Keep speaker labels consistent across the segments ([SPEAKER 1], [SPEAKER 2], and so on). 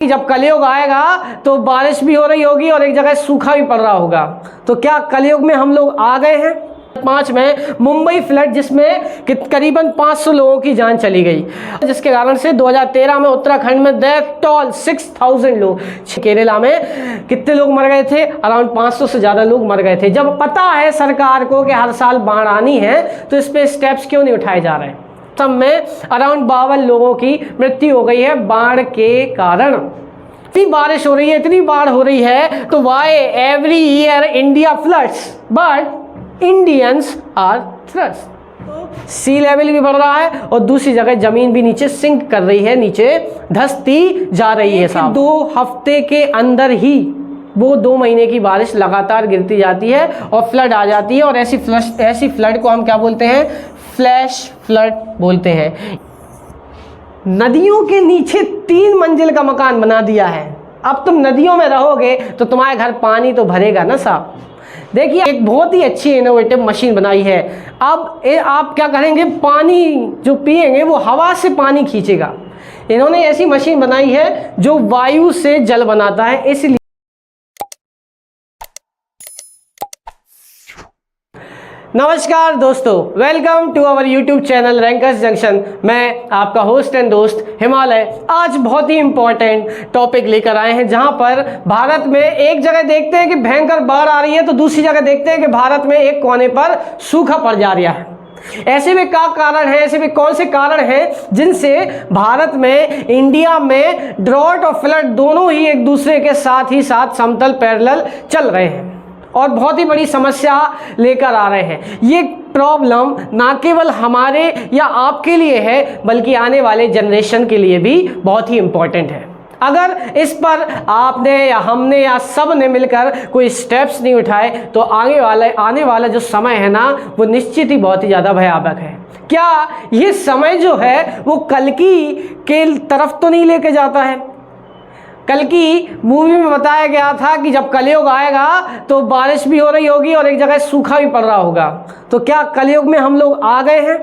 [SPEAKER 1] जब कलयुग आएगा तो बारिश भी हो रही होगी और एक जगह सूखा भी पड़ रहा होगा। तो क्या कलयुग में हम लोग आ गए हैं? 5 में मुंबई फ्लड जिसमें करीबन 500 लोगों की जान चली गई, जिसके कारण से 2013 में उत्तराखंड में डेथ टोल 6000 लोग, केरला में कितने लोग मर गए थे? अराउंड 500 से ज़्यादा लोग मर गए थे। जब पता है सरकार को कि हर साल बाढ़ आनी है तो इस पर स्टेप्स क्यों नहीं उठाए जा रहे? सब में अराउंड 52 लोगों की मृत्यु हो गई है बाढ़ के कारण। इतनी बारिश हो रही है, इतनी बाढ़ हो रही है, तो why every year India floods but Indians are thrust. Sea level भी बढ़ रहा है और दूसरी जगह जमीन भी नीचे सिंक कर रही है, नीचे धंसती जा रही है साहब। 2 हफ्ते के अंदर ही वो 2 महीने की बारिश लगातार गिरती जाती है और फ्लड आ जाती है। और ऐसी फ्लड को हम क्या बोलते हैं? फ्लैश फ्लड बोलते हैं। नदियों के नीचे 3 मंजिल का मकान बना दिया है। अब तुम नदियों में रहोगे तो तुम्हारे घर पानी तो भरेगा ना साहब। देखिए, एक बहुत ही अच्छी इनोवेटिव मशीन बनाई है। अब आप क्या करेंगे? पानी जो पिएंगे वो हवा से पानी खींचेगा। इन्होंने ऐसी मशीन बनाई है जो वायु से जल बनाता है। इसलिए नमस्कार दोस्तों, welcome to our YouTube channel rankers junction. मैं आपका होस्ट एंड दोस्त हिमालय आज बहुत ही इंपॉर्टेंट टॉपिक लेकर आए हैं, जहां पर भारत में एक जगह देखते हैं कि भयंकर बाढ़ आ रही है तो दूसरी जगह देखते हैं कि भारत में एक कोने पर सूखा पड़ जा रहा है। ऐसे में क्या कारण है? ऐसे में कौन से कारण हैं जिनसे भारत में, इंडिया में ड्रॉट और फ्लड दोनों ही एक दूसरे के साथ ही साथ समतल पैरेलल चल रहे हैं और बहुत ही बड़ी समस्या लेकर आ रहे हैं। ये प्रॉब्लम ना केवल हमारे या आपके लिए है बल्कि आने वाले जनरेशन के लिए भी बहुत ही इम्पोर्टेंट है। अगर इस पर आपने या हमने या सब ने मिलकर कोई स्टेप्स नहीं उठाए तो आने वाला जो समय है ना, वो निश्चित ही बहुत ही ज़्यादा भयावह है। क्या ये समय जो है वो कल्कि के तरफ तो नहीं लेके जाता है? कल की मूवी में बताया गया था कि जब कलयुग आएगा तो बारिश भी हो रही होगी और एक जगह सूखा भी पड़ रहा होगा। तो क्या कलयुग में हम लोग आ गए हैं?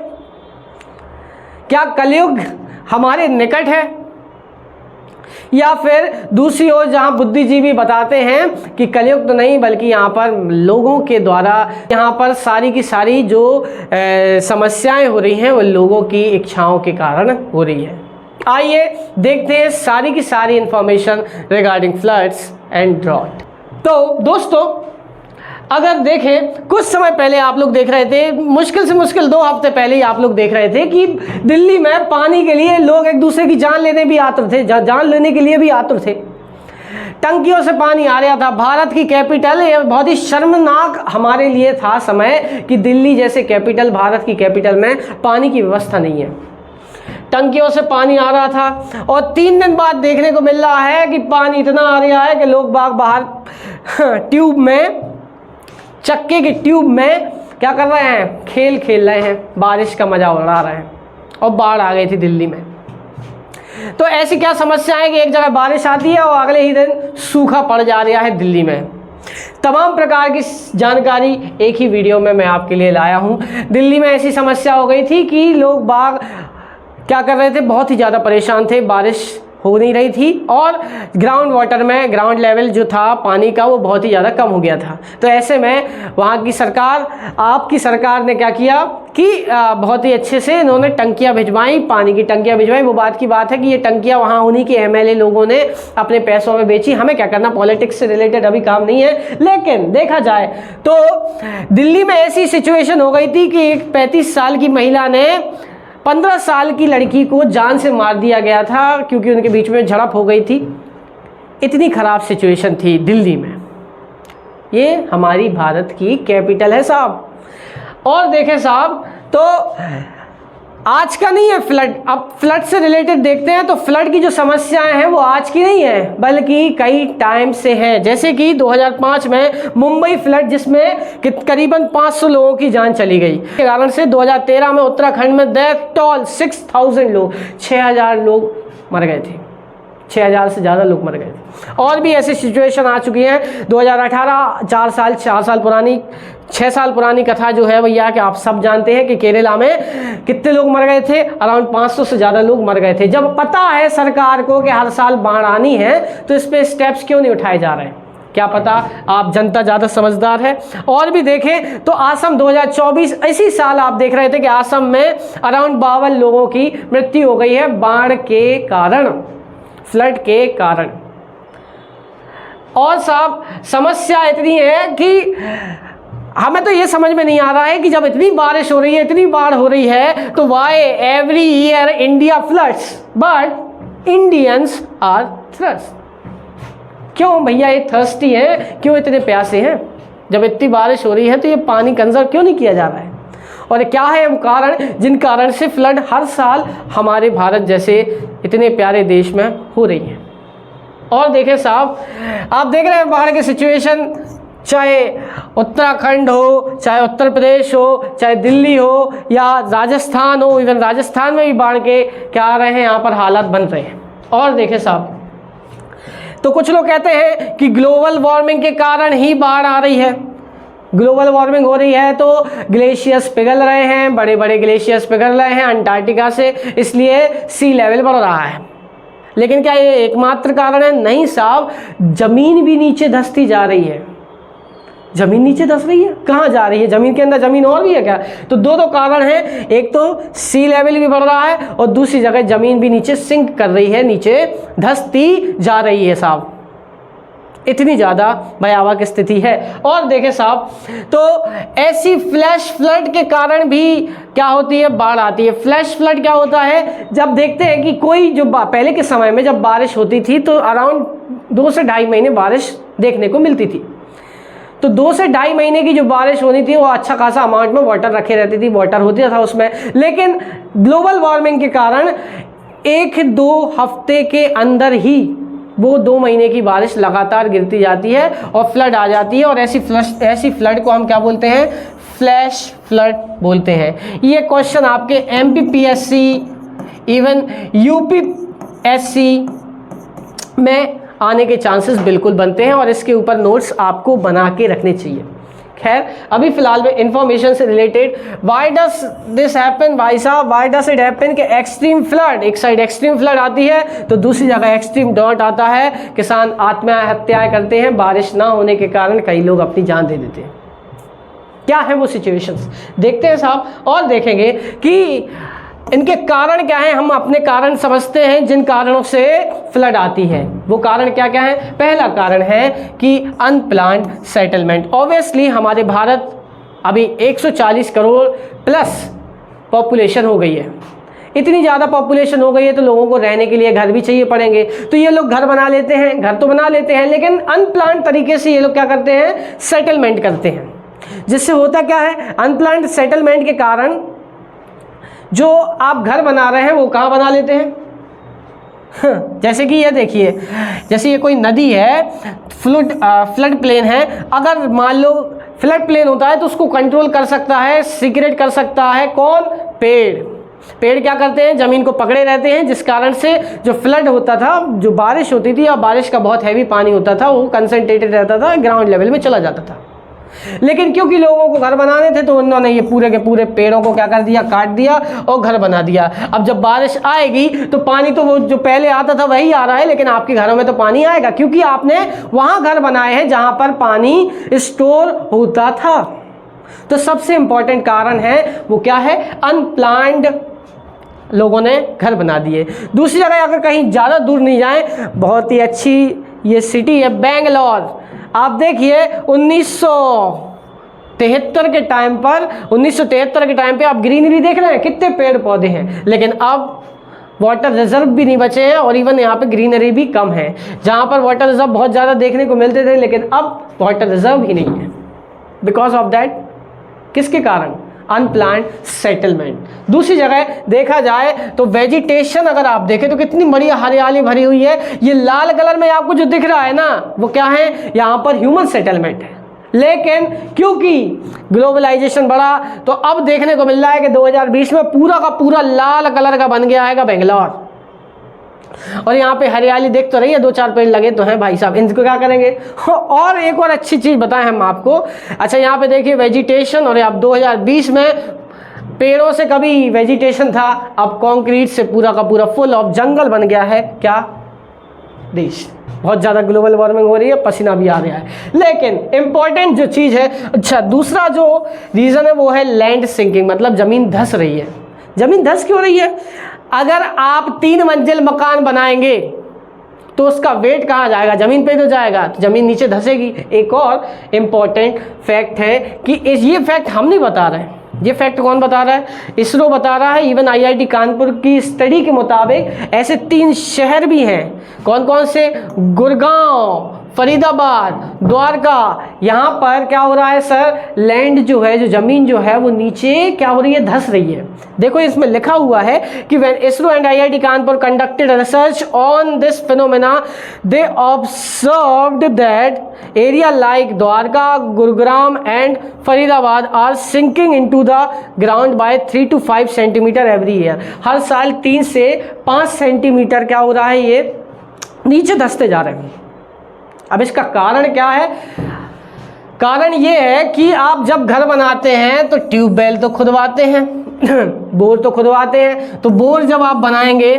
[SPEAKER 1] क्या कलयुग हमारे निकट है? या फिर दूसरी ओर जहां बुद्धिजीवी बताते हैं कि कलयुग तो नहीं बल्कि यहाँ पर लोगों के द्वारा यहाँ पर सारी की सारी जो समस्याएं हो रही हैं वो लोगों की इच्छाओं के कारण हो रही है। आइए देखते हैं सारी की सारी information regarding floods and drought. तो दोस्तों, अगर देखें, कुछ समय पहले आप लोग देख रहे थे, मुश्किल से मुश्किल 2 हफ्ते पहले ही आप लोग देख रहे थे कि दिल्ली में पानी के लिए लोग एक दूसरे की जान लेने के लिए भी आतुर थे। टंकियों से पानी आ रहा था। भारत की कैपिटल, ये बहुत ही शर्मनाक हमारे लिए था समय कि दिल्ली जैसे कैपिटल, भारत की कैपिटल में पानी की व्यवस्था नहीं है। टंकियों से पानी आ रहा था और 3 दिन बाद देखने को मिल रहा है कि पानी इतना आ रहा है कि लोग बाहर ट्यूब में, चक्के के ट्यूब में क्या कर रहे हैं? खेल रहे हैं, बारिश का मजा उड़ा रहे हैं। और बाढ़ आ गई थी दिल्ली में। तो ऐसी क्या समस्या है कि एक जगह बारिश आती है और अगले ही दिन सूखा पड़ जा रहा है दिल्ली में। तमाम प्रकार की जानकारी एक ही वीडियो में मैं आपके लिए लाया हूँ। दिल्ली में ऐसी समस्या हो गई थी कि लोग क्या कर रहे थे? बहुत ही ज़्यादा परेशान थे, बारिश हो नहीं रही थी और ग्राउंड वाटर में ग्राउंड लेवल जो था पानी का वो बहुत ही ज़्यादा कम हो गया था। तो ऐसे में वहाँ की सरकार, आपकी सरकार ने क्या किया कि बहुत ही अच्छे से इन्होंने टंकियाँ भिजवाई, पानी की टंकियाँ भिजवाई। वो बात की बात है कि ये टंकियाँ वहाँ उन्हीं के MLA लोगों ने अपने पैसों में बेची। हमें क्या करना, पॉलिटिक्स से रिलेटेड अभी काम नहीं है। लेकिन देखा जाए तो दिल्ली में ऐसी सिचुएशन हो गई थी कि एक 35 साल की महिला ने 15 साल की लड़की को जान से मार दिया गया था क्योंकि उनके बीच में झड़प हो गई थी। इतनी ख़राब सिचुएशन थी दिल्ली में। ये हमारी भारत की कैपिटल है साहब। और देखें साहब, तो आज का नहीं है फ्लड। अब फ्लड से रिलेटेड देखते हैं तो फ्लड की जो समस्याएं हैं वो आज की नहीं है बल्कि कई टाइम से हैं। जैसे कि 2005 में मुंबई फ्लड जिसमें करीबन 500 लोगों की जान चली गई, के कारण से 2013 में उत्तराखंड में डेथ टोल 6000 लोग, 6000 लोग मर गए थे। 6,000 से ज़्यादा लोग मर गए थे। और भी ऐसी सिचुएशन आ चुकी हैं। 2018 4 साल पुरानी 6 साल पुरानी कथा जो है भैया कि आप सब जानते हैं कि केरला में कितने लोग मर गए थे, अराउंड 500 से ज़्यादा लोग मर गए थे। जब पता है सरकार को कि हर साल बाढ़ आनी है तो इस पर स्टेप्स क्यों नहीं उठाए जा रहे हैं? क्या पता आप जनता ज़्यादा समझदार है। और भी देखें तो असम 2024 इसी साल आप देख रहे थे कि असम में अराउंड 52 लोगों की मृत्यु हो गई है बाढ़ के कारण, फ्लड के कारण। और साहब समस्या इतनी है कि हमें तो ये समझ में नहीं आ रहा है कि जब इतनी बारिश हो रही है, इतनी बाढ़ हो रही है, तो why every year India floods but Indians are thirst. क्यों भैया ये थर्स्टी है, क्यों इतने प्यासे हैं? जब इतनी बारिश हो रही है तो ये पानी कंजर्व क्यों नहीं किया जा रहा है? और क्या है वो कारण जिन कारण से फ्लड हर साल हमारे भारत जैसे इतने प्यारे देश में हो रही है? और देखें साहब, आप देख रहे हैं बाढ़ की सिचुएशन, चाहे उत्तराखंड हो, चाहे उत्तर प्रदेश हो, चाहे दिल्ली हो या राजस्थान हो, इवन राजस्थान में भी बाढ़ के क्या आ रहे हैं, यहाँ पर हालात बन रहे हैं। और देखें साहब, तो कुछ लोग कहते हैं कि ग्लोबल वार्मिंग के कारण ही बाढ़ आ रही है। ग्लोबल वार्मिंग हो रही है तो ग्लेशियर्स पिघल रहे हैं, बड़े बड़े ग्लेशियर्स पिघल रहे हैं अंटार्कटिका से, इसलिए सी लेवल बढ़ रहा है। लेकिन क्या ये एकमात्र कारण है? नहीं साहब, जमीन भी नीचे धंसती जा रही है। जमीन नीचे धंस रही है, कहाँ जा रही है? जमीन के अंदर जमीन और भी है क्या? तो दो कारण हैं, एक तो सी लेवल भी बढ़ रहा है और दूसरी जगह जमीन भी नीचे सिंक कर रही है, नीचे धंसती जा रही है साहब। इतनी ज़्यादा भयावह स्थिति है। और देखें साहब, तो ऐसी फ्लैश फ्लड के कारण भी क्या होती है? बाढ़ आती है। फ्लैश फ्लड क्या होता है? जब देखते हैं कि कोई जो पहले के समय में जब बारिश होती थी तो अराउंड 2 से 2.5 महीने बारिश देखने को मिलती थी। तो 2 से 2.5 महीने की जो बारिश होनी थी वो अच्छा खासा अमाउंट में वाटर रखे रहती थी, वाटर होती था उसमें। लेकिन ग्लोबल वार्मिंग के कारण 1-2 हफ्ते के अंदर ही वो 2 महीने की बारिश लगातार गिरती जाती है और फ्लड आ जाती है। और ऐसी फ्लड को हम क्या बोलते हैं? फ्लैश फ्लड बोलते हैं। ये क्वेश्चन आपके MPPSC इवन UPSC में आने के चांसेस बिल्कुल बनते हैं और इसके ऊपर नोट्स आपको बना के रखने चाहिए। खैर, अभी फिलहाल में इंफॉर्मेशन से related, why does this happen भाई साहब, व्हाई डस इट हैपन कि एक्सट्रीम फ्लड, एक साइड एक्सट्रीम फ्लड आती है तो दूसरी जगह एक्सट्रीम ड्रॉट आता है, किसान आत्महत्याएं करते हैं, बारिश ना होने के कारण कई लोग अपनी जान दे देते हैं। क्या है वो सिचुएशंस, देखते हैं साहब। और देखेंगे कि इनके कारण क्या हैं। हम अपने कारण समझते हैं जिन कारणों से फ्लड आती है। वो कारण क्या क्या है? पहला कारण है कि अनप्लान्ड सेटलमेंट। ऑब्वियसली हमारे भारत अभी 140 करोड़ प्लस पॉपुलेशन हो गई है। इतनी ज़्यादा पॉपुलेशन हो गई है तो लोगों को रहने के लिए घर भी चाहिए पड़ेंगे। तो ये लोग घर बना लेते हैं, घर तो बना लेते हैं, लेकिन अनप्लान्ड तरीके से ये लोग क्या करते हैं? सेटलमेंट करते हैं। जिससे होता क्या है? अनप्लान्ड सेटलमेंट के कारण जो आप घर बना रहे हैं वो कहाँ बना लेते हैं? जैसे कि ये देखिए, जैसे ये कोई नदी है, फ्लड प्लेन है। अगर मान लो फ्लड प्लेन होता है तो उसको कंट्रोल कर सकता है, सीक्रेट कर सकता है कौन? पेड़ क्या करते हैं? जमीन को पकड़े रहते हैं, जिस कारण से जो फ्लड होता था, जो बारिश होती थी या बारिश का बहुत हैवी पानी होता था, वो कंसंट्रेटेड रहता था, ग्राउंड लेवल में चला जाता था। लेकिन क्योंकि लोगों को घर बनाने थे तो उन्होंने ये पूरे के पूरे पेड़ों को क्या कर दिया? काट दिया और घर बना दिया। अब जब बारिश आएगी तो पानी तो वो जो पहले आता था वही आ रहा है, लेकिन आपके घरों में तो पानी आएगा क्योंकि आपने वहां घर बनाए हैं जहां पर पानी स्टोर होता था। तो सबसे इंपॉर्टेंट कारण है वो क्या है? अनप्लान्ड लोगों ने घर बना दिए। दूसरी जगह अगर कहीं ज़्यादा दूर नहीं जाए, बहुत ही अच्छी ये सिटी है बेंगलोर। आप देखिए 1973 के टाइम पे आप ग्रीनरी देख रहे हैं, कितने पेड़ पौधे हैं, लेकिन अब वाटर रिजर्व भी नहीं बचे हैं और इवन यहाँ पे ग्रीनरी भी कम है। जहाँ पर वाटर रिजर्व बहुत ज़्यादा देखने को मिलते थे, लेकिन अब वाटर रिजर्व ही नहीं है। बिकॉज ऑफ दैट, किसके कारण? Unplanned settlement. दूसरी जगह देखा जाए तो वेजिटेशन अगर आप देखें तो कितनी बढ़िया हरियाली भरी हुई है। ये लाल कलर में आपको जो दिख रहा है ना, वो क्या है? यहाँ पर ह्यूमन सेटलमेंट है। लेकिन क्योंकि ग्लोबलाइजेशन बढ़ा तो अब देखने को मिल रहा है कि 2020 में पूरा का पूरा लाल कलर का बन गया है बेंगलोर। और यहाँ पे हरियाली देख तो रही है, 2-4 पेड़ लगे तो हैं भाई साहब, इनको क्या करेंगे। और एक और अच्छी चीज़ बताएं हम आपको। अच्छा यहाँ पे देखिए वेजिटेशन, और अब 2020 में पेड़ों से कभी वेजिटेशन था, अब कंक्रीट से पूरा का पूरा फुल ऑफ जंगल बन गया है। क्या देश, बहुत ज़्यादा ग्लोबल वार्मिंग हो रही है, पसीना भी आ रहा है। लेकिन इंपॉर्टेंट जो चीज़ है, अच्छा दूसरा जो रीज़न है वो है लैंड सिंकिंग, मतलब ज़मीन धंस रही है। ज़मीन धंस क्यों रही है? अगर आप 3 मंजिल मकान बनाएंगे तो उसका वेट कहाँ जाएगा? ज़मीन पे तो जाएगा, तो ज़मीन नीचे धंसेगी। एक और इम्पॉर्टेंट फैक्ट है कि ये फैक्ट हम नहीं बता रहे हैं, ये फैक्ट कौन बता रहा है? इसरो बता रहा है। इवन IIT कानपुर की स्टडी के मुताबिक ऐसे 3 शहर भी हैं। कौन कौन से? गुड़गांव, फरीदाबाद, द्वारका। यहाँ पर क्या हो रहा है सर? लैंड जो है, जो ज़मीन जो है वो नीचे क्या हो रही है? धंस रही है। देखो इसमें लिखा हुआ है कि when ISRO and IIT Kanpur conducted research on this phenomena they observed that area like Dwarka, Gurugram and Faridabad are sinking into the ground by 3 to 5 centimetre every year. हर साल 3 से 5 सेंटीमीटर क्या हो रहा है? ये नीचे धंसते जा रहे हैं। अब इसका कारण क्या है? कारण ये है कि आप जब घर बनाते हैं तो ट्यूबवेल तो खुदवाते हैं, बोर तो खुदवाते हैं। तो बोर जब आप बनाएंगे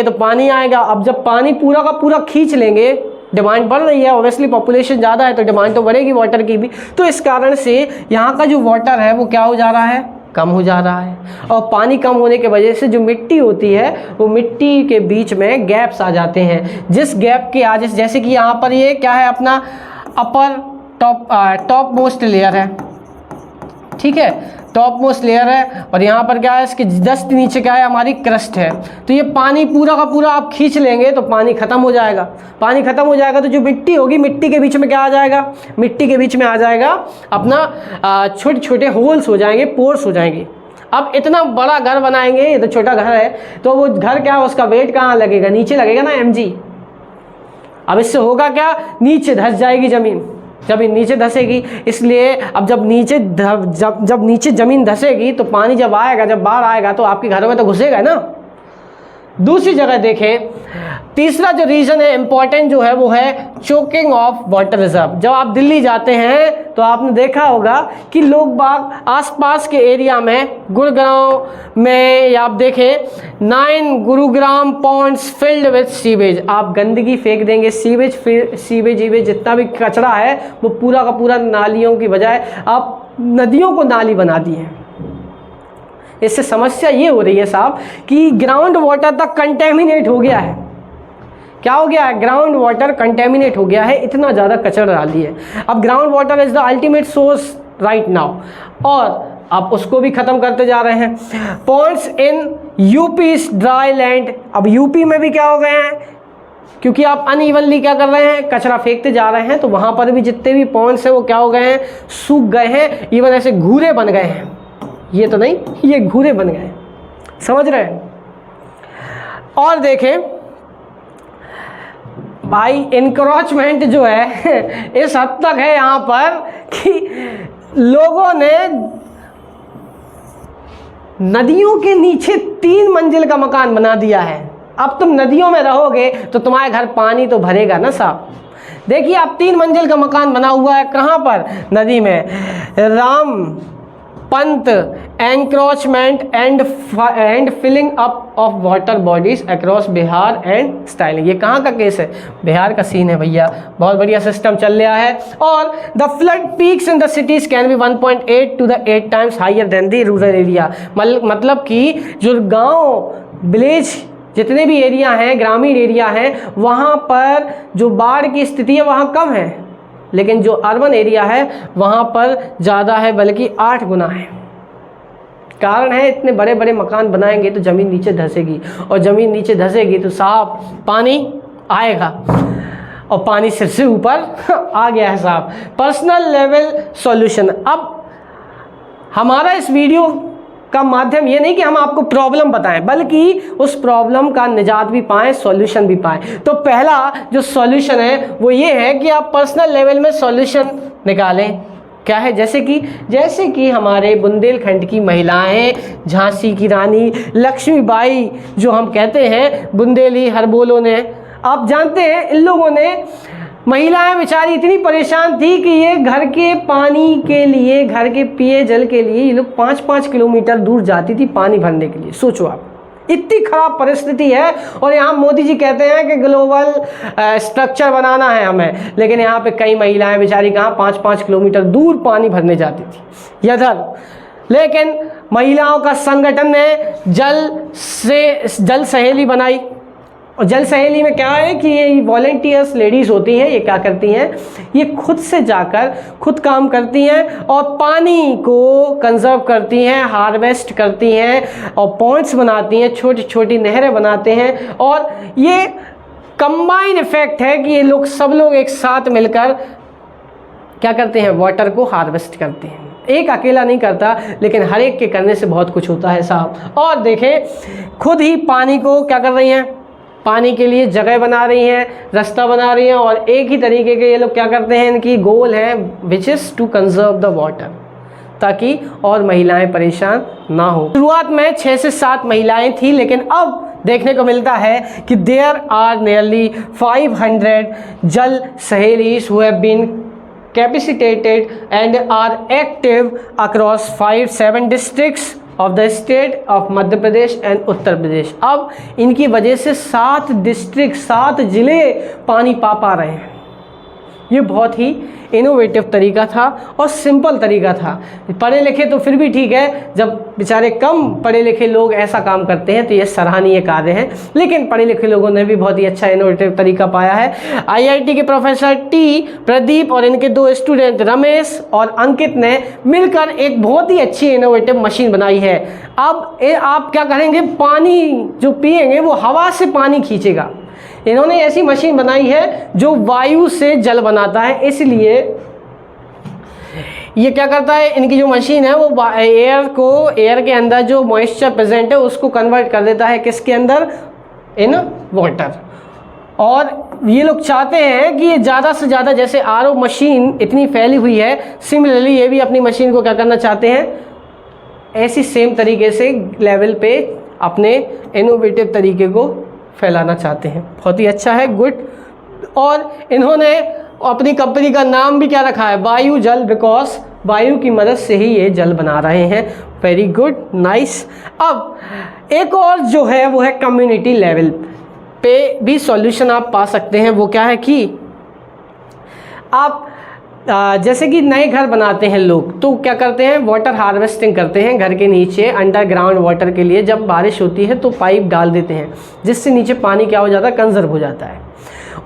[SPEAKER 1] तो पानी आएगा। अब जब पानी पूरा का पूरा खींच लेंगे, डिमांड बढ़ रही है, ऑब्वियसली पॉपुलेशन ज़्यादा है तो डिमांड तो बढ़ेगी वाटर की भी। तो इस कारण से यहाँ का जो वाटर है वो क्या हो जा रहा है? कम हो जा रहा है। और पानी कम होने की वजह से जो मिट्टी होती है वो मिट्टी के बीच में गैप्स आ जाते हैं। जिस गैप के आज जैसे कि यहाँ पर ये क्या है? अपना अपर टॉप मोस्ट लेयर है, ठीक है, टॉप मोस्ट लेयर है। और यहाँ पर क्या है? इसके जस्ट नीचे क्या है? हमारी क्रस्ट है। तो ये पानी पूरा का पूरा आप खींच लेंगे तो पानी ख़त्म हो जाएगा। पानी ख़त्म हो जाएगा तो जो मिट्टी होगी, मिट्टी के बीच में क्या आ जाएगा? मिट्टी के बीच में आ जाएगा अपना छोटे छोटे होल्स हो जाएंगे, पोर्स हो जाएंगे। अब इतना बड़ा घर बनाएंगे, ये तो छोटा घर है, तो वो घर क्या है? उसका वेट कहाँ लगेगा? नीचे लगेगा ना, mg। अब इससे होगा क्या? नीचे धंस जाएगी ज़मीन, जमीन नीचे धंसेगी। इसलिए अब जब नीचे ज़मीन धंसेगी तो पानी जब आएगा, जब बाढ़ आएगा तो आपके घरों में तो घुसेगा ना। दूसरी जगह देखें, तीसरा जो रीज़न है इम्पॉर्टेंट जो है वो है चोकिंग ऑफ वाटर रिजर्व। जब आप दिल्ली जाते हैं तो आपने देखा होगा कि लोग बाग आसपास के एरिया में, गुड़गांव में या आप देखें 9 Gurugram ponds filled with sewage. आप गंदगी फेंक देंगे, सीवेज जितना भी कचरा है वो पूरा का पूरा नालियों की बजाय आप नदियों को नाली बना दी है। इससे समस्या ये हो रही है साहब कि ग्राउंड वाटर तक कंटेमिनेट हो गया है। क्या हो गया है? ग्राउंड वाटर कंटेमिनेट हो गया है, इतना ज़्यादा कचरा डाल दिए। अब ground water is the ultimate source right now, और आप उसको भी ख़त्म करते जा रहे हैं। Ponds in UP dry land. अब यूपी में भी क्या हो गए हैं? क्योंकि आप अनइवनली क्या कर रहे हैं? कचरा फेंकते जा रहे हैं, तो वहाँ पर भी जितने भी पॉन्ड्स हैं वो क्या हो गए हैं? सूख गए हैं। इवन ऐसे घूरे बन गए हैं, ये तो नहीं, ये घूरे बन गए, समझ रहे हैं। और देखें भाई, इंक्रोचमेंट जो है इस हद तक है यहाँ पर कि लोगों ने नदियों के नीचे 3 मंजिल का मकान बना दिया है। अब तुम नदियों में रहोगे तो तुम्हारे घर पानी तो भरेगा ना साहब। देखिए आप 3 मंजिल का मकान बना हुआ है, कहाँ पर? नदी में। Rampant encroachment and filling up of water bodies across Bihar and styling. ये कहाँ का केस है? बिहार का सीन है भैया। बहुत बढ़िया सिस्टम चल रहा है। और the flood peaks in the cities can be 1.8 to 8 times higher than the rural area. मतलब कि जो गाँव विलेज जितने भी एरिया हैं, ग्रामीण एरिया हैं, वहाँ पर जो बाढ़ की स्थिति है वहाँ कम है, लेकिन जो अर्बन एरिया है वहाँ पर ज़्यादा है, बल्कि 8 गुना है। कारण है इतने बड़े बड़े मकान बनाएंगे तो ज़मीन नीचे धंसेगी, और ज़मीन नीचे धंसेगी तो साहब पानी आएगा, और पानी सिर से ऊपर आ गया है साहब। Personal level solution. अब हमारा इस वीडियो का माध्यम ये नहीं कि हम आपको प्रॉब्लम बताएं, बल्कि उस प्रॉब्लम का निजात भी पाएं, सॉल्यूशन भी पाएं। तो पहला जो सॉल्यूशन है वो ये है कि आप पर्सनल लेवल में सॉल्यूशन निकालें। क्या है, जैसे कि हमारे बुंदेलखंड की महिलाएं, झांसी की रानी लक्ष्मीबाई जो हम कहते हैं, बुंदेली हरबोलों ने, आप जानते हैं इन लोगों ने, महिलाएं बेचारी इतनी परेशान थी कि ये घर के पानी के लिए, घर के पिए जल के लिए ये लोग 5-5 किलोमीटर दूर जाती थी पानी भरने के लिए। सोचो आप, इतनी खराब परिस्थिति है। और यहाँ मोदी जी कहते हैं कि ग्लोबल स्ट्रक्चर बनाना है हमें, लेकिन यहाँ पे कई महिलाएं बेचारी कहाँ 5-5 किलोमीटर दूर पानी भरने जाती थी इधर। लेकिन महिलाओं का संगठन ने जल सहेली बनाई। और जल सहेली में क्या है कि ये वॉलेंटियर्स लेडीज़ होती हैं, ये क्या करती हैं, ये खुद से जाकर खुद काम करती हैं और पानी को कंजर्व करती हैं, हार्वेस्ट करती हैं और पॉइंट्स बनाती हैं, छोटी छोटी नहरें बनाते हैं। और ये कंबाइन इफेक्ट है कि ये लोग सब लोग एक साथ मिलकर क्या करते हैं, वाटर को हार्वेस्ट करते हैं। एक अकेला नहीं करता, लेकिन हर एक के करने से बहुत कुछ होता है साहब। और देखें, खुद ही पानी को क्या कर रही हैं, पानी के लिए जगह बना रही हैं, रास्ता बना रही हैं। और एक ही तरीके के ये लोग क्या करते हैं, इनकी गोल है which is to conserve the water, ताकि और महिलाएं परेशान ना हो। शुरुआत में 6 से 7 महिलाएं थी, लेकिन अब देखने को मिलता है कि there are nearly 500 Jal Sahelis who have been capacitated and are active across 5-7 districts of the state of Madhya Pradesh and Uttar Pradesh. अब इनकी वजह से 7 डिस्ट्रिक्ट, 7 ज़िले पानी पा रहे हैं। ये बहुत ही इनोवेटिव तरीका था और सिंपल तरीका था। पढ़े लिखे तो फिर भी ठीक है, जब बेचारे कम पढ़े लिखे लोग ऐसा काम करते हैं तो ये सराहनीय कार्य है, लेकिन पढ़े लिखे लोगों ने भी बहुत ही अच्छा इनोवेटिव तरीका पाया है। आईआईटी के प्रोफेसर टी प्रदीप और इनके 2 स्टूडेंट रमेश और अंकित ने मिलकर एक बहुत ही अच्छी इनोवेटिव मशीन बनाई है। अब आप क्या करेंगे, पानी जो पिएंगे वो हवा से पानी खींचेगा। इन्होंने ऐसी मशीन बनाई है जो वायु से जल बनाता है, इसलिए ये क्या करता है, इनकी जो मशीन है वो एयर के अंदर जो मॉइस्चर प्रेजेंट है उसको कन्वर्ट कर देता है किसके अंदर, इन वाटर। और ये लोग चाहते हैं कि ये ज़्यादा से ज़्यादा, जैसे आरओ मशीन इतनी फैली हुई है, सिमिलरली ये भी अपनी मशीन को क्या करना चाहते हैं, ऐसी सेम तरीके से लेवल पे अपने इनोवेटिव तरीके को फैलाना चाहते हैं। बहुत ही अच्छा है, गुड। और इन्होंने अपनी कंपनी का नाम भी क्या रखा है, वायु जल, बिकॉज वायु की मदद से ही ये जल बना रहे हैं। Very good, nice. अब एक और जो है वो है कम्युनिटी लेवल पे भी सॉल्यूशन आप पा सकते हैं। वो क्या है कि आप जैसे कि नए घर बनाते हैं लोग, तो क्या करते हैं, वाटर हार्वेस्टिंग करते हैं घर के नीचे अंडरग्राउंड वाटर के लिए। जब बारिश होती है तो पाइप डाल देते हैं, जिससे नीचे पानी क्या हो जाता है, कंजर्व हो जाता है।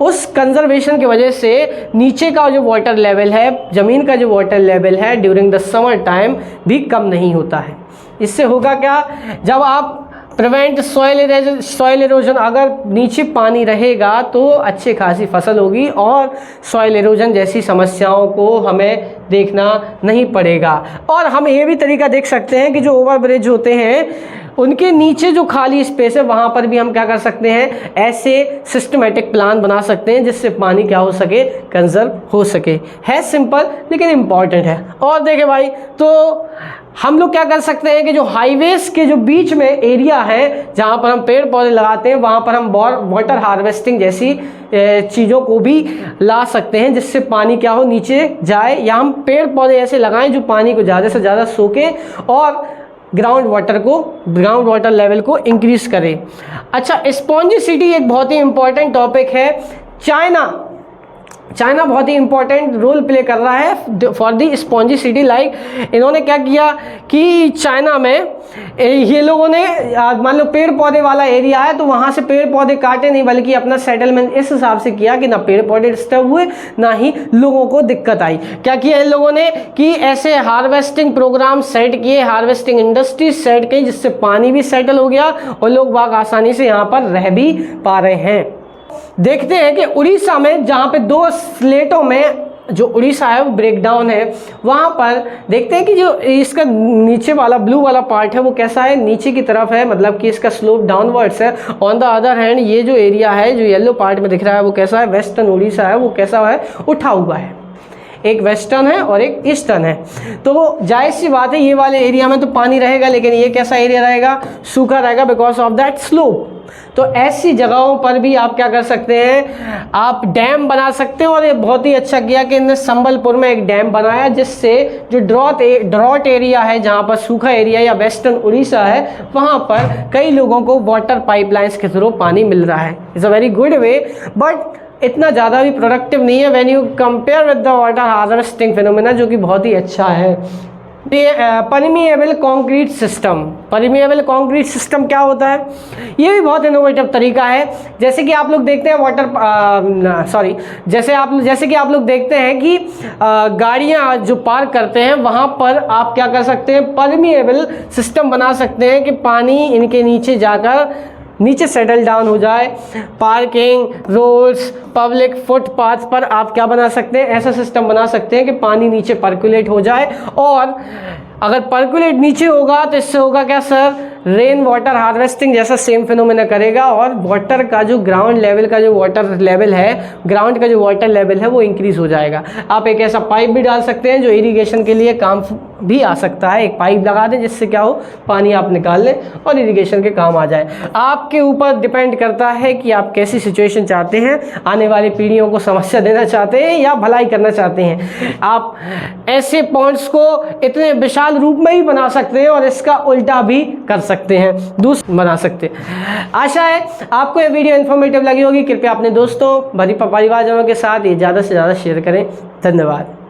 [SPEAKER 1] उस कंजर्वेशन की वजह से नीचे का जो वाटर लेवल है, ज़मीन का जो वाटर लेवल है ड्यूरिंग द समर टाइम भी कम नहीं होता है। इससे होगा क्या, जब आप प्रिवेंट सॉइल इरोजन, अगर नीचे पानी रहेगा तो अच्छी खासी फसल होगी और सॉइल इरोजन जैसी समस्याओं को हमें देखना नहीं पड़ेगा। और हम ये भी तरीका देख सकते हैं कि जो ओवरब्रिज होते हैं उनके नीचे जो खाली स्पेस है वहाँ पर भी हम क्या कर सकते हैं, ऐसे सिस्टमेटिक प्लान बना सकते हैं जिससे पानी क्या हो सके, कंजर्व हो सके। है सिंपल लेकिन इम्पॉर्टेंट है। और देखें भाई, तो हम लोग क्या कर सकते हैं कि जो हाईवेज के जो बीच में एरिया है जहाँ पर हम पेड़ पौधे लगाते हैं, वहाँ पर हम वाटर हार्वेस्टिंग जैसी चीज़ों को भी ला सकते हैं, जिससे पानी क्या हो, नीचे जाए। या हम पेड़ पौधे ऐसे लगाएं जो पानी को ज़्यादा से ज़्यादा सोके और ग्राउंड वाटर लेवल को इंक्रीज करें। अच्छा, स्पॉन्जिसिटी एक बहुत ही इंपॉर्टेंट टॉपिक है। चाइना बहुत ही इंपॉर्टेंट रोल प्ले कर रहा है फॉर दी स्पॉन्जिसिटी। लाइक इन्होंने क्या किया कि चाइना में ये लोगों ने, मान लो पेड़ पौधे वाला एरिया है तो वहाँ से पेड़ पौधे काटे नहीं, बल्कि अपना सेटलमेंट इस हिसाब से किया कि ना पेड़ पौधे डिस्टर्ब हुए ना ही लोगों को दिक्कत आई। क्या किया इन लोगों ने कि ऐसे हार्वेस्टिंग प्रोग्राम सेट किए, हार्वेस्टिंग इंडस्ट्रीज सेट की, जिससे पानी भी सेटल हो गया और लोग बाग आसानी से यहाँ पर रह भी पा रहे हैं। देखते हैं कि उड़ीसा में, जहाँ पे 2 स्लेटों में जो उड़ीसा है वो ब्रेकडाउन है, वहाँ पर देखते हैं कि जो इसका नीचे वाला ब्लू वाला पार्ट है वो कैसा है, नीचे की तरफ है, मतलब कि इसका स्लोप डाउनवर्ड्स है। ऑन द अदर हैंड ये जो एरिया है जो येलो पार्ट में दिख रहा है वो कैसा है, वेस्टर्न उड़ीसा है, वो कैसा है, उठा हुआ है। एक वेस्टर्न है और एक ईस्टर्न है। तो जाहिर सी बात है ये वाले एरिया में तो पानी रहेगा, लेकिन ये कैसा एरिया रहेगा, सूखा रहेगा बिकॉज ऑफ दैट स्लोप। तो ऐसी जगहों पर भी आप क्या कर सकते हैं, आप डैम बना सकते हैं। और ये बहुत ही अच्छा किया कि इन्होंने संबलपुर में एक डैम बनाया, जिससे जो ड्रॉट एरिया है, जहाँ पर सूखा एरिया या वेस्टर्न उड़ीसा है, वहाँ पर कई लोगों को वाटर पाइपलाइंस के थ्रू पानी मिल रहा है। It's a very good way, but इतना ज़्यादा भी प्रोडक्टिव नहीं है when you compare with the water harvesting phenomena, जो कि बहुत ही अच्छा है। Permeable concrete system. Permeable concrete system क्या होता है, ये भी बहुत इनोवेटिव तरीका है। जैसे कि आप लोग देखते हैं जैसे कि आप लोग देखते हैं कि गाड़ियाँ जो पार्क करते हैं, वहाँ पर आप क्या कर सकते हैं, परमिएबल सिस्टम बना सकते हैं कि पानी इनके नीचे जाकर नीचे सेटल डाउन हो जाए। पार्किंग, रोड्स, पब्लिक फुटपाथ पर आप क्या बना सकते हैं, ऐसा सिस्टम बना सकते हैं कि पानी नीचे पर्कुलेट हो जाए। और अगर पर्कुलेट नीचे होगा तो इससे होगा क्या सर, रेन वाटर हार्वेस्टिंग जैसा सेम फिनोमेना करेगा, और वाटर का जो ग्राउंड लेवल का जो वाटर लेवल है, ग्राउंड का जो वाटर लेवल है वो इंक्रीज हो जाएगा। आप एक ऐसा पाइप भी डाल सकते हैं जो इरिगेशन के लिए काम भी आ सकता है। एक पाइप लगा दें जिससे क्या हो, पानी आप निकाल लें और इरिगेशन के काम आ जाए। आपके ऊपर डिपेंड करता है कि आप कैसी सिचुएशन चाहते हैं, आने वाली पीढ़ियों को समस्या देना चाहते हैं या भलाई करना चाहते हैं। आप ऐसे पॉइंट्स को इतने विशाल रूप में ही बना सकते हैं और इसका उल्टा भी कर सकते हैं, दूसरा बना सकते हैं। आशा है आपको ये वीडियो इन्फॉर्मेटिव लगी होगी। कृपया अपने दोस्तों परिवारजनों के साथ ये ज़्यादा से ज़्यादा शेयर करें। धन्यवाद।